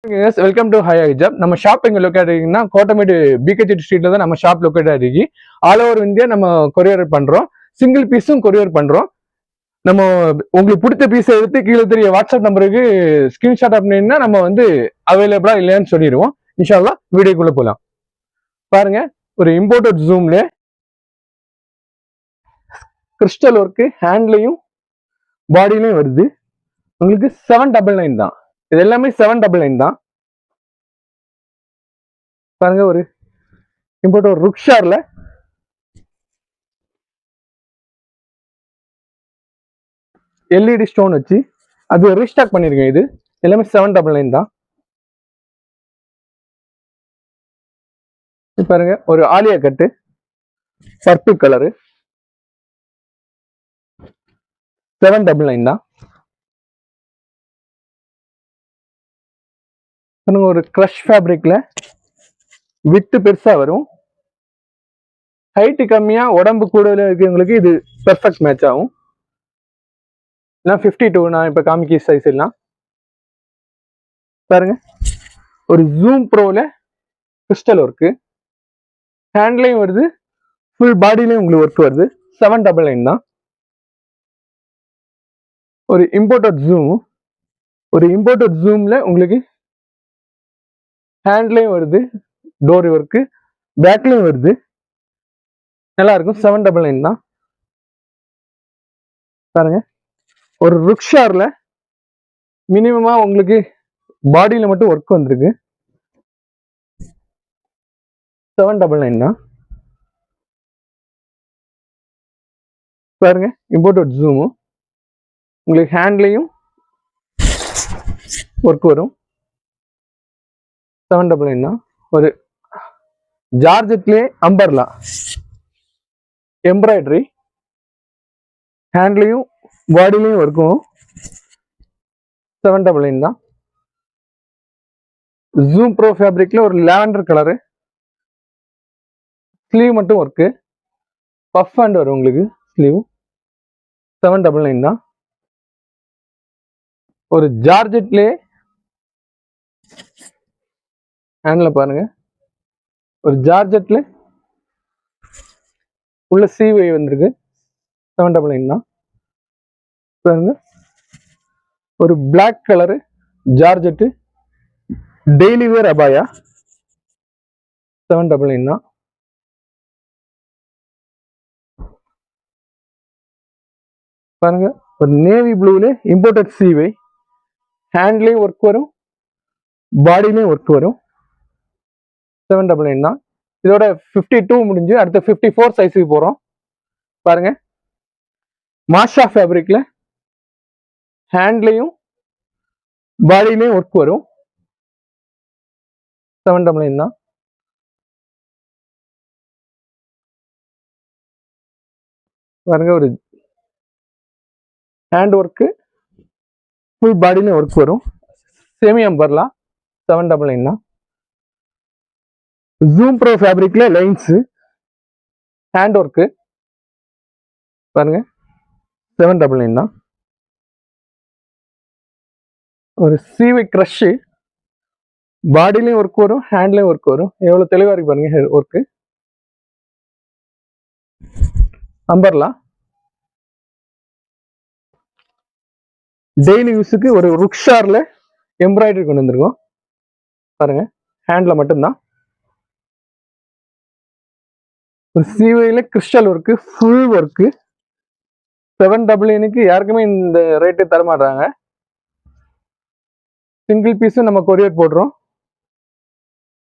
Welcome to high ஹிஜாப். நம்ம shop எங்க லொக்கேட் ஆகிங்கன்னா கோட்டமேடு பிகேஜி ஸ்ட்ரீட்ல தான் நம்ம ஷாப் லொக்கேட் ஆகி ஆல் ஓவர் இந்தியா நம்ம கொரியர் பண்றோம். சிங்கிள் பீஸும் கொரியர் பண்றோம். நம்ம உங்களுக்கு பிடிச்ச பீஸை எடுத்து கீழே தெரிய வாட்ஸ்அப் நம்பருக்கு ஸ்கிரீன்ஷாட் அப்படின்னா நம்ம அவைலபிளா இல்லையான்னு சொல்லிடுவோம். இன்ஷால்லா வீடியோக்குள்ள போலாம். பாருங்க, ஒரு இம்போர்ட்டட் ஜூம்ல கிறிஸ்டல் ஒர்க்கு ஹேண்ட்லையும் பாடியிலையும் வருது. உங்களுக்கு 799 தான். இது எல்லாமே 799 தான். பாருங்க, ஒரு இம்போர்ட் ஒரு ருக்ஷார்ல எல்இடி ஸ்டோன் வச்சு அது ரீஸ்டாக் பண்ணிருக்கேன். இது எல்லாமே 799 தான். பாருங்க, ஒரு ஆலியா கட்டு பர்பிள் கலரு 799 தான். ஒரு கிரஷ் ஃபேப்ரிக்ல விட்டு பெருசா வரும். ஹைட்டு கம்மியா உடம்பு கூட இருக்கிறவங்களுக்கு இது பெர்ஃபெக்ட் மேட்ச் ஆகும். 52 நான் இப்ப காமிக்க சைஸ் எல்லாம். பாருங்க, ஒரு ஜூம் ப்ரோல கிறிஸ்டல் ஒர்க்கு ஹேண்ட்லையும் வருது, ஃபுல் பாடியிலையும் உங்களுக்கு ஒர்க் வருது. 799 தான். ஒரு இம்போர்ட்டட் ஜூம்ல உங்களுக்கு ஹேண்ட்லையும் வருது, டோர் ஒர்க்கு பேக்லையும் வருது. நல்லா இருக்கும். 799 தான். பாருங்க, ஒரு ருக்ஷார்ல மினிமமா உங்களுக்கு பாடியில மட்டும் ஒர்க் வந்திருக்கு. 799 தான். பாருங்க, இம்போர்ட்டட் ஜூமும் உங்களுக்கு ஹேண்ட்லையும் ஒர்க் வரும். 799 தான். ஒரு ஜார்ஜெட்லயே அம்பர்லா எம்ப்ராய்டரி ஹேண்ட்லையும் பாடிலையும் ஒர்க்கும். 799 தான். ஜூம் ப்ரோ ஃபேப்ரிக்ல ஒரு லாவெண்டர் கலரு ஸ்லீவ் மட்டும் ஒர்க்கு, பஃப் ஹேண்ட் வரும் உங்களுக்கு ஸ்லீவ். 799 தான். ஒரு ஜார்ஜெட்லயே ஹேண்ட்ல பாருங்க, ஒரு ஜார்ஜெட்ல உள்ள சீவை வந்திருக்கு. 799 தான். பாருங்க, ஒரு black colour georgette daily wear அபாயா 799 தான். பாருங்க, ஒரு நேவி ப்ளூல இம்போர்ட்டட் சீவை ஹேண்ட்லயும் ஒர்க் வரும், பாடியிலையும் ஒர்க் வரும். 799 தான். இதோட 52 முடிஞ்சு அடுத்த 54 சைஸுக்கு போறோம். பாருங்க, மாஷா ஃபேப்ரிக்ல ஹேண்ட்லையும் பாடியிலையும் ஒர்க் வரும். 799 தான். பாருங்க, ஒரு ஹேண்ட் ஒர்க்கு ஃபுல் பாடியிலையும் ஒர்க் வரும். செமி அம்பர்லா 799 தான். ஜூம் ப்ரோ ஃபேப்ரிக்ல லைன்ஸ் ஹேண்ட் ஒர்க்கு பாருங்க, 799 தான். ஒரு சீவை கிரஷ் பாடிலையும் ஒர்க் வரும், ஹேண்ட்லயும் ஒர்க் வரும். எவ்வளவு தெளிவா இருக்கு பாருங்க ஒர்க்கு. அம்பர்லா டெய்லி யூஸுக்கு ஒரு ருக்ஷார்ல எம்ப்ராய்டரி கொண்டு வந்திருக்கோம். பாருங்க, ஹேண்ட்ல மட்டும்தான். ஒரு சீவையில கிறிஸ்டல் ஒர்க்கு ஃபுல் ஒர்க்கு 799க்கு யாருக்குமே இந்த ரேட்டு தர மாட்டாங்க. சிங்கிள் பீஸும் நம்ம கொரியர் போடுறோம்.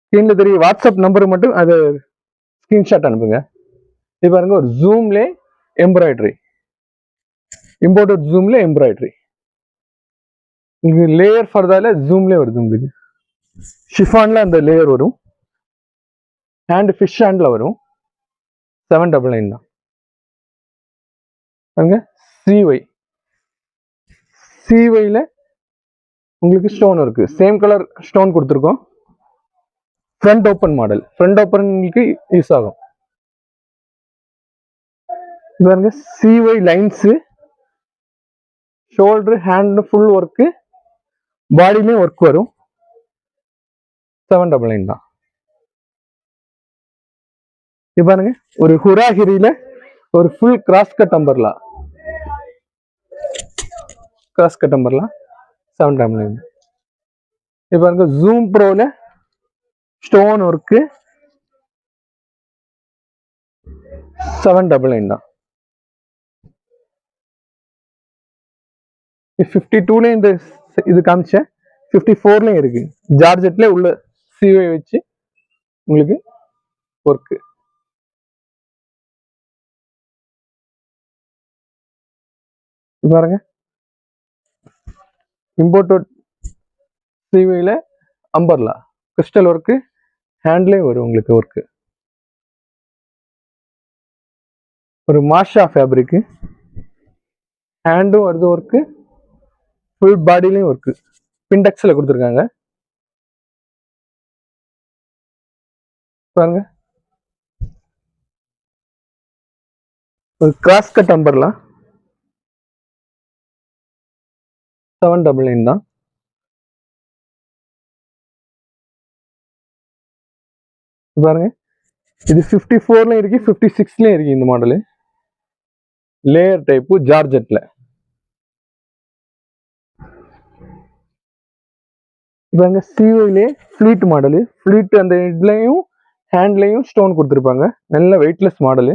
ஸ்கிரீன்ல தெரிய வாட்ஸ்அப் நம்பர் மட்டும் அதை ஸ்கிரீன்ஷாட் அனுப்புங்க. இது பாருங்க, ஒரு ஜூம்ல எம்ப்ராய்டரி இம்போர்ட்டட் ஜூம்ல எம்ப்ராய்டரி இங்க லேயர் ஃபர்தால ஜூம்ல வருது. உங்களுக்கு ஷிஃபான்ல அந்த லேயர் வரும். ஹேண்ட் ஃபிஷ் ஹேண்ட்ல வரும். 799 தான். சிவைல உங்களுக்கு ஸ்டோன் இருக்கு, சேம் கலர் ஸ்டோன் கொடுத்துருக்கோம். ஃப்ரண்ட் ஓப்பன் மாடல், ஃப்ரண்ட் ஓப்பனுக்கு யூஸ் ஆகும். பாருங்க, சிவை lines shoulder hand full work பாடியிலையும் ஒர்க் வரும். 799 தான். இது பாருங்க, ஒரு ஹுராகிரியில ஒரு ஃபுல் கிராஸ் கட் அம்பர்லா, 799. இது பாருங்க, ஜூம் ப்ரோல ஸ்டோன் ஒர்க்கு 799 தான். 52ல இந்த இது காமிச்சேன், 54லயும் இருக்கு. ஜார்ஜெட்ல உள்ள சிவை வச்சு உங்களுக்கு ஒர்க்கு. பாருங்க, இம்போர்ட்டட் சிவையில அம்பர்லா கிறிஸ்டல் ஒர்க்கு, ஹேண்ட்லேயும் வரும் உங்களுக்கு ஒர்க்கு. ஒரு மாஷா ஃபேப்ரிக்கு, ஹேண்டும் வருது ஒர்க்கு, ஃபுல் பாடியிலையும் ஒர்க்கு. பிண்டெக்ஸ்ல கொடுத்துருக்காங்க பாருங்க. ஒரு கிராஸ் கட் அம்பர்லா 799 தான். பாருங்க, இது 54லயும் இருக்கு, 56லயும் இருக்கு. இந்த மாடலு லேயர் டைப்பு ஜார்ஜெட்ல. இவங்க சிஓலே ஃபிளீட் மாடலு, ஃபிளீட் அந்த ஹெட்லையும் ஹேண்ட்லையும் ஸ்டோன் கொடுத்துருப்பாங்க. நல்ல வெயிட்லெஸ் மாடலு.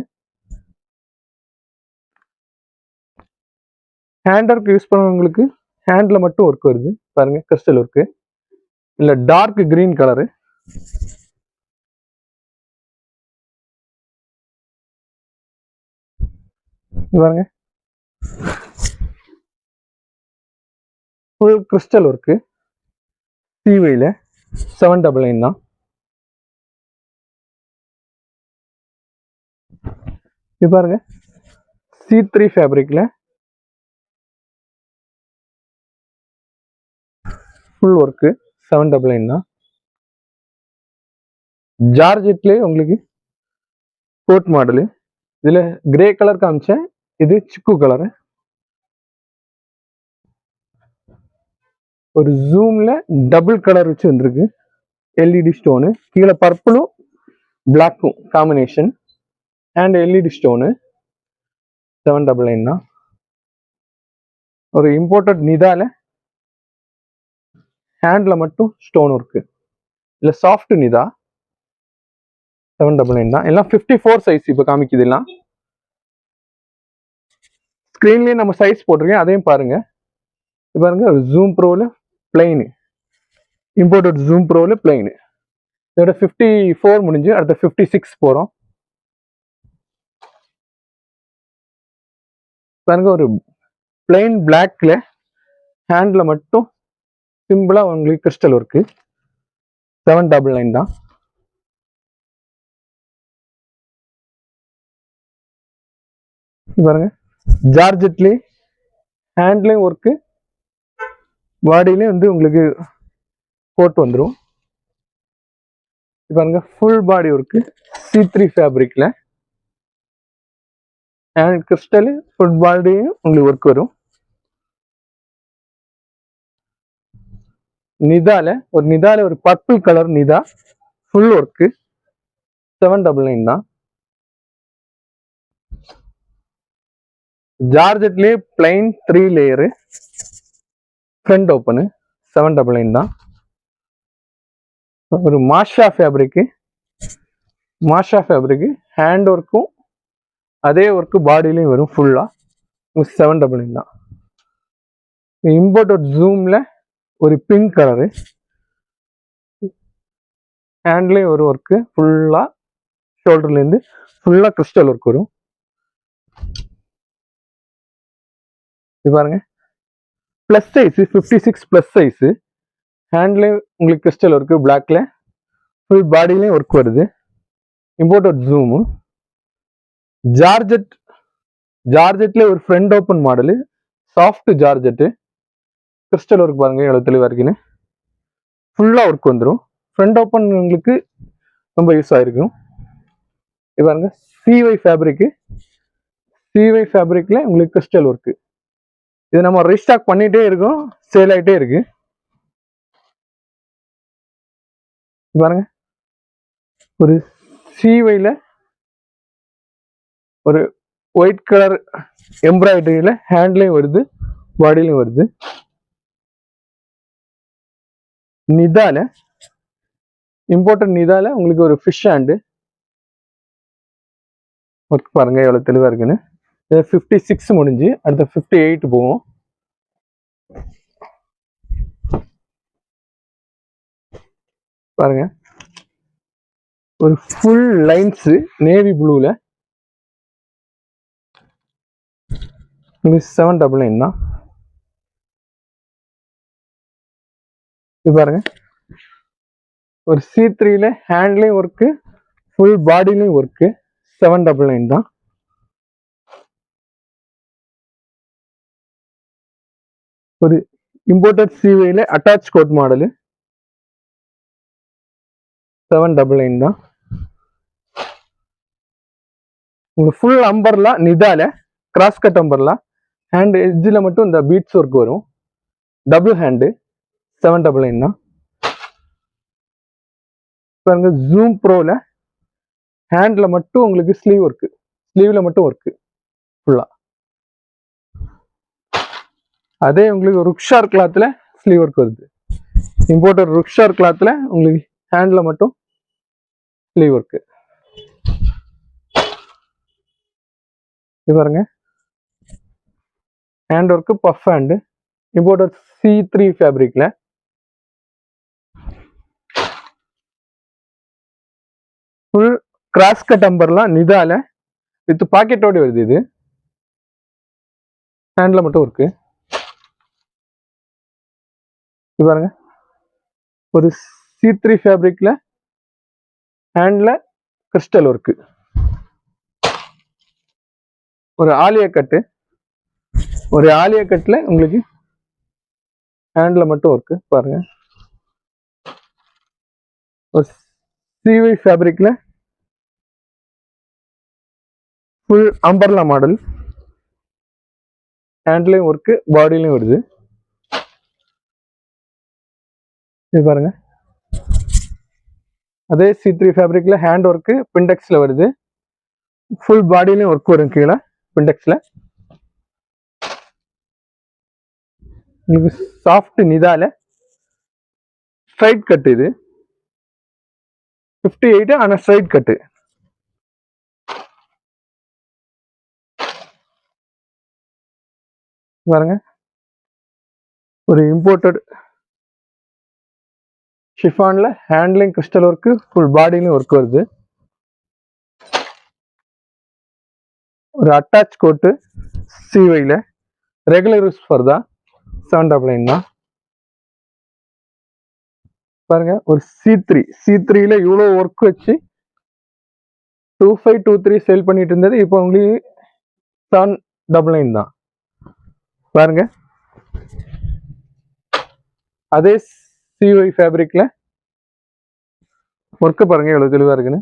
ஹேண்டருக்கு யூஸ் பண்ணவங்களுக்கு ஹேண்ட்ல மட்டும் ஒர்க் வருது பாருங்க, கிறிஸ்டல் ஒர்க்கு. இல்ல டார்க் கிரீன் கலரு. பாருங்க, ஃபுல் கிறிஸ்டல் ஒர்க்கு, சிவையில் 799 தான். இது பாருங்க, C3 ஃபேப்ரிக்ல ஃபுல் ஒர்க்கு 799 தான். ஜார்ஜெட்லேயே உங்களுக்கு கோட் மாடலு. இதுல கிரே கலர் காமிச்சேன், இது சிக்கு கலரு. ஒரு ஜூம்ல டபுள் கலர் வச்சு வந்திருக்கு, எல்இடி ஸ்டோனு. கீழே பர்பிளும் பிளாக்கும் காம்பினேஷன், அண்ட் எல்இடி ஸ்டோனு 799 தான். ஒரு இம்போர்ட்டட் நிதால ஹேண்ட்ல மட்டும் ஸ்டோன் ஒர்க்கு, இல்ல சாஃப்ட் நிதா 799 தான். எல்லாம் 54 சைஸ் இப்போ காமிக்குது. எல்லாம் ஸ்கிரீன்லயே நம்ம சைஸ் போட்டிருக்கேன், அதையும் பாருங்க. பாருங்க, ஜூம் ப்ரோல பிளைனு, இம்போர்ட்டட் ஜூம் ப்ரோல பிளைனு. இதோட 54 முடிஞ்சு அடுத்த 56 போறோம். பாருங்க, ஒரு பிளைன் பிளாக்ல ஹேண்ட்ல மட்டும் சிம்பிளா உங்களுக்கு கிறிஸ்டல் ஒர்க்கு 799 தான். பாருங்க, ஜார்ஜெட்லயே ஹேண்ட்லயும் ஒர்க்கு, பாடியிலையும் வந்து உங்களுக்கு கோட் வந்துடும். பாருங்க, ஃபுல் பாடி ஒர்க்கு C3 ஃபேப்ரிக்ல, ஹேண்ட் கிறிஸ்டல் ஃபுல் பாடியும் உங்களுக்கு ஒர்க் வரும். நிதால ஒரு பர்பிள் கலர் நிதா ஃபுல் ஒர்க்கு 799 தான். ஜார்ஜெட்லயே பிளைன் 3 லேயரு ஃப்ரண்ட் ஓப்பனு 799 தான். ஒரு மாஷா ஃபேப்ரிக்கு ஹேண்ட் ஒர்க்கும் அதே ஒர்க்கு பாடியிலையும் வரும் ஃபுல்லா 799 தான். இம்போர்ட்டட் ஜூம்ல ஒரு பிங்க் கலரு, ஹேண்ட்லயும் ஒரு ஒர்க்கு ஃபுல்லா, ஷோல்டர்ல இருந்து ஃபுல்லா கிறிஸ்டல் ஒர்க் வரும். இது பாருங்க, பிளஸ் சைஸ் 56 பிளஸ் சைஸ், ஹேண்ட்லயும் உங்களுக்கு கிறிஸ்டல் ஒர்க்கு பிளாக்ல, ஃபுல் பாடியிலையும் ஒர்க் வருது. இம்போர்ட்டட் ஜூமு, ஜார்ஜெட்ல ஒரு front open model, soft georgette, crystal work பாருங்க எவ்வளவு தெளிவா இருக்குன்னு. ஃபுல்லா ஒர்க் வந்துடும். ஃப்ரண்ட் ஓப்பன் உங்களுக்கு ரொம்ப யூஸ் ஆயிருக்கும். இது பாருங்க, சிவை ஃபேப்ரிக்ல உங்களுக்கு கிறிஸ்டல் ஒர்க்கு. இது நம்ம ரீஸ்டாக் பண்ணிட்டே இருக்கோம், சேல் ஆகிட்டே இருக்கு. பாருங்க, ஒரு சீவையில் ஒரு ஒயிட் கலர் எம்ப்ராய்டரியில ஹேண்ட்லயும் வருது, பாடியிலையும் வருது. நிதால இம்பார்ட்டன்ட் நிதால உங்களுக்கு ஒரு ஃபிஷ் ஹேண்டு ஒர்க் பாருங்க எவ்வளவு தெளிவா இருக்குன்னு. 56 முடிஞ்சு அடுத்த 58 போவோம். பாருங்க, ஒரு ஃபுல் லைன்ஸ் நேவி ப்ளூல 799 தான். இது பாருங்க, ஒரு C3ல ஹேண்ட்லயும் ஒர்க்கு, ஃபுல் பாடிலையும் ஒர்க்கு, 799 தான். ஒரு இம்போர்ட்டட் சிவைல அட்டாச் கோட் மாடலு 799 தான். உங்களுக்கு ஃபுல் அம்பர்லா நிதால கிராஸ் கட் அம்பர்லா, ஹேண்ட் எட்ஜில் மட்டும் இந்த பீட்ஸ் ஒர்க் வரும், டபுள் ஹேண்டு 799 தான். பாருங்க, ஜூம் ப்ரோல ஹேண்ட்ல மட்டும் உங்களுக்கு ஸ்லீவ் ஒர்க்கு, ஸ்லீவ்ல மட்டும் ஒர்க்கு ஃபுல்லா. அதே உங்களுக்கு ருக்ஷார் கிளாத்ல ஸ்லீவ் ஒர்க் வருது. இம்போர்ட்டட் ருக்ஷார் கிளாத்ல உங்களுக்கு ஹேண்ட்ல மட்டும் ஸ்லீவ் ஒர்க்கு. இது பாருங்க, hand work puff hand, imported C3 ஃபேப்ரிக்ல. ஃபுல் கிராஸ் கட் அம்பர்லாம் நிதால வித் பாக்கெட்டோட வருது. இது ஹேண்ட்ல மட்டும் ஒர்க்கு. இது பாருங்க, ஒரு C3 ஃபேப்ரிக்ல ஹேண்ட்ல கிறிஸ்டல் ஒர்க்கு. ஒரு ஆலியா கட்டு, ஒரு ஆலியா கட்ல உங்களுக்கு ஹேண்ட்ல மட்டும் ஒர்க்கு. பாருங்க, ஒரு சிவை ஃபேப்ரிக்ல ஃபுல் அம்பர்லா மாடல், ஹேண்ட்லயும் ஒர்க்கு, பாடியிலையும் வருது. இது பாருங்க, அதே C3 ஃபேப்ரிக்ல ஹேண்ட் ஒர்க்கு பிண்டெக்ஸ்ல வருது, ஃபுல் பாடியிலையும் ஒர்க் வரும் கீழே பிண்டெக்ஸ்ல. உங்களுக்கு சாஃப்ட் நிதால ஸ்ட்ரைட் கட். இது 58 ஆனா ஸ்ட்ரைட் கட்டு. பாருங்க, ஒரு இம்போர்ட்டட் ஷிஃபான்ல ஹேண்ட்லையும் கிறிஸ்டல் ஒர்க்கு, ஃபுல் பாடியிலையும் ஒர்க் வருது. ஒரு அட்டாச் கோட்டு சிவைல ரெகுலர் யூஸ் ஃபார் தான் 799 தான். பாருங்க, ஒரு C3ல இவ்வளோ ஒர்க் வச்சு 2523 சேல் பண்ணிட்டு இருந்தது, இப்போ உங்களுக்கு 799 தான். பாருங்க, அதே சிவை ஃபேப்ரிக்ல ஒர்க்கு பாருங்க எவ்வளவு தெளிவா இருக்குன்னு.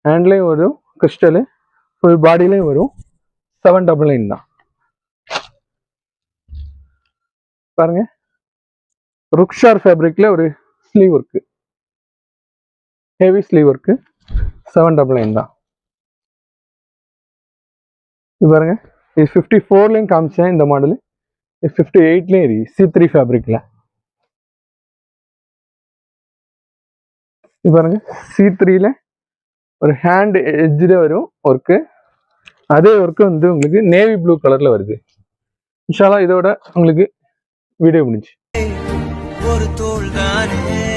ஹேண்ட்லையும் வரும் கிறிஸ்டலு, ஃபுல் பாடியிலையும் வரும், 799 தான். பாருங்க, ருக்ஷார் ஃபேப்ரிக்ல ஒரு sleeve work, heavy sleeve work, 799 தான். இது பாருங்க, இது 54லயும் காமிச்சேன் இந்த மாடல், 58லயும் இருக்கு C3 ஃபேப்ரிக்ல. இது பாருங்க, C3ல ஒரு ஹேண்ட் எட்ஜில் வரும் ஒர்க்கு, அதே ஒர்க்கு வந்து உங்களுக்கு நேவி ப்ளூ கலர்ல வருது. இன்ஷா அல்லாஹ் இதோட உங்களுக்கு வீடியோ முடிஞ்சு. ஒரு தோள் தானே